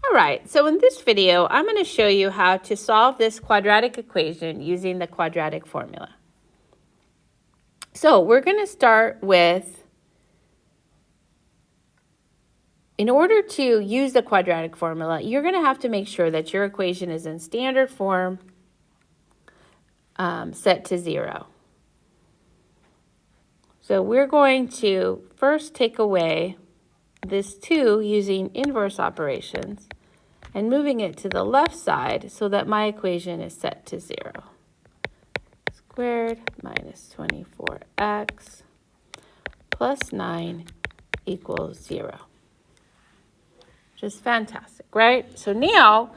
All right, so in this video, I'm going to show you how to solve this quadratic equation using the quadratic formula. So we're going to start with, in order to use the quadratic formula, you're going to have to make sure that your equation is in standard form, set to 0. So we're going to first take away this 2 using inverse operations and moving it to the left side so that my equation is set to 0. Squared minus 24x plus 9 equals 0. Just fantastic, right? So now,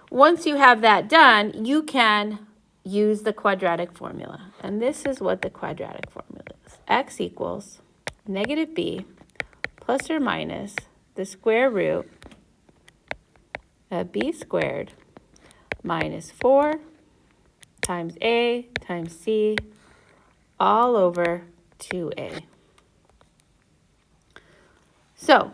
once you have that done, you can use the quadratic formula. And this is what the quadratic formula is. X equals negative b plus or minus the square root of b squared minus 4 times a times c all over 2a. So,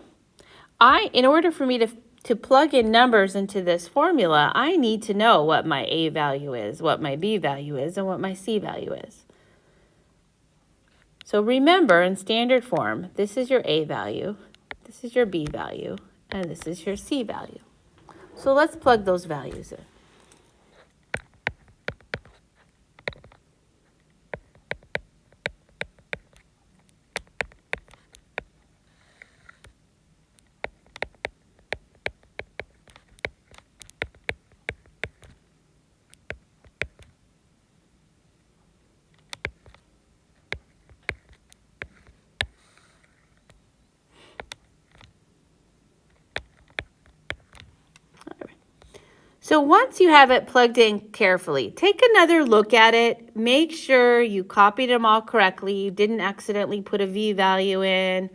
in order for me to plug in numbers into this formula, I need to know what my a value is, what my b value is, and what my c value is. So remember, in standard form, this is your a value, this is your b value, and this is your c value. So let's plug those values in. So once you have it plugged in carefully, take another look at it. Make sure you copied them all correctly. You didn't accidentally put a v value in,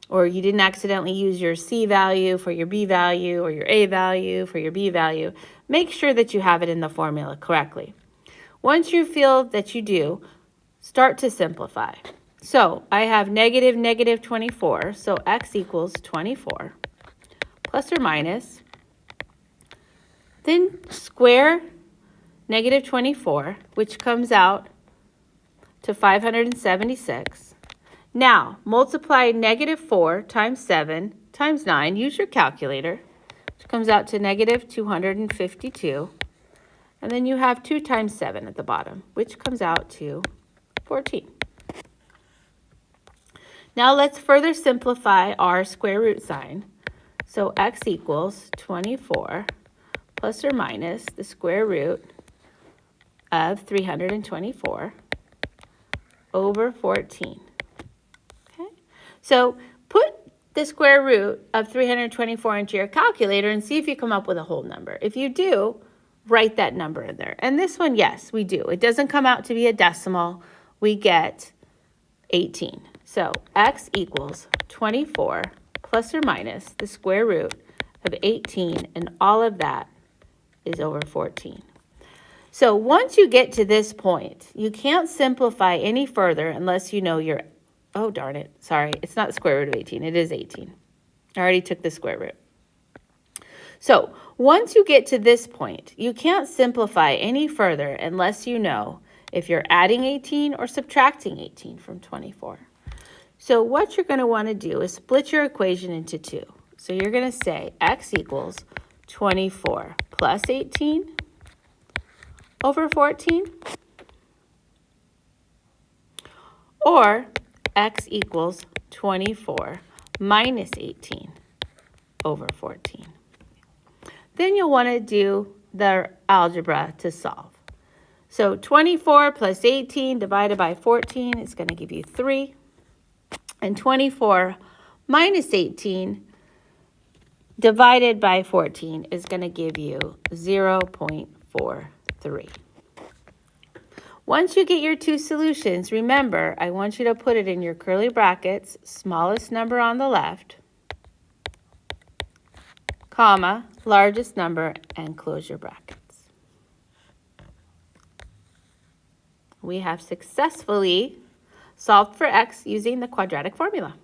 or you didn't accidentally use your c value for your b value, or your a value for your b value. Make sure that you have it in the formula correctly. Once you feel that you do, start to simplify. So I have negative 24, so x equals 24, plus or minus. Then square negative 24, which comes out to 576. Now, multiply negative 4 times 7 times 9. Use your calculator, which comes out to negative 252. And then you have 2 times 7 at the bottom, which comes out to 14. Now let's further simplify our square root sign. So x equals 24 plus or minus the square root of 324 over 14. Okay, so put the square root of 324 into your calculator and see if you come up with a whole number. If you do, write that number in there. And this one, yes, we do. It doesn't come out to be a decimal. We get 18. So x equals 24 plus or minus the square root of 18, and all of that is over 14. So once you get to this point, you can't simplify any further unless you know your, oh darn it, sorry, it's not the square root of 18, it is 18. I already took the square root. So once you get to this point, you can't simplify any further unless you know if you're adding 18 or subtracting 18 from 24. So what you're going to want to do is split your equation into 2. So you're going to say x equals 24 plus 18 over 14, or x equals 24 minus 18 over 14. Then you'll want to do the algebra to solve. So 24 plus 18 divided by 14 is going to give you 3. And 24 minus 18 divided by 14 is going to give you 0.43. Once you get your 2 solutions, remember, I want you to put it in your curly brackets, smallest number on the left, comma, largest number, and close your brackets. We have successfully solved for x using the quadratic formula.